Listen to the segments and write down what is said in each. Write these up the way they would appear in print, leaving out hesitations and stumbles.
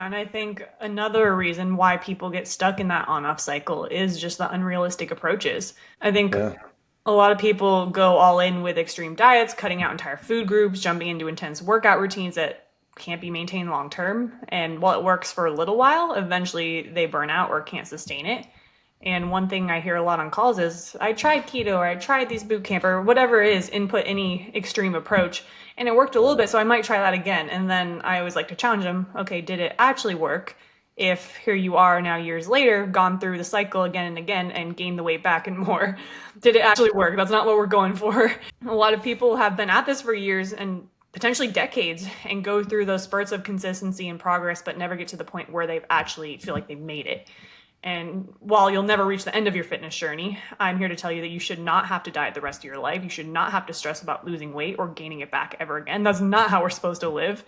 And I think another reason why people get stuck in that on off cycle is just the unrealistic approaches. I think Yeah. a lot of people go all in with extreme diets, cutting out entire food groups, jumping into intense workout routines that can't be maintained long term. And while it works for a little while, eventually they burn out or can't sustain it. And one thing I hear a lot on calls is, I tried keto or I tried these boot camp or whatever it is, input any extreme approach, and it worked a little Yeah. bit, so I might try that again. And then I always like to challenge them, okay, did it actually work? If here you are now years later, gone through the cycle again and again and gained the weight back and more, did it actually work? That's not what we're going for. A lot of people have been at this for years and potentially decades and go through those spurts of consistency and progress, but never get to the point where they actually feel like they've made it. And while you'll never reach the end of your fitness journey, I'm here to tell you that you should not have to diet the rest of your life. You should not have to stress about losing weight or gaining it back ever again. That's not how we're supposed to live.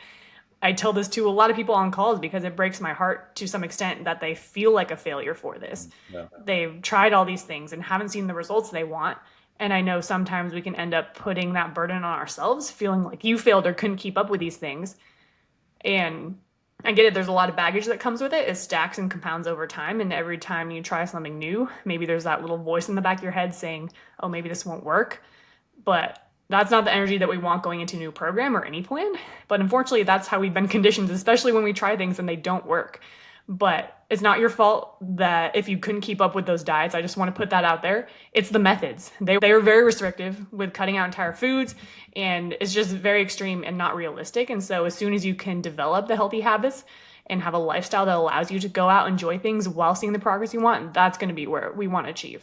I tell this to a lot of people on calls because it breaks my heart to some extent that they feel like a failure for this. Yeah. They've tried all these things and haven't seen the results they want. And I know sometimes we can end up putting that burden on ourselves, feeling like you failed or couldn't keep up with these things. And I get it, there's a lot of baggage that comes with it. It stacks and compounds over time. And every time you try something new, maybe there's that little voice in the back of your head saying, oh, maybe this won't work. But that's not the energy that we want going into a new program or any plan. But unfortunately, that's how we've been conditioned, especially when we try things and they don't work. But it's not your fault that if you couldn't keep up with those diets, I just want to put that out there. It's the methods. They are very restrictive with cutting out entire foods, and it's just very extreme and not realistic. And so, as soon as you can develop the healthy habits and have a lifestyle that allows you to go out and enjoy things while seeing the progress you want, that's going to be where we want to achieve.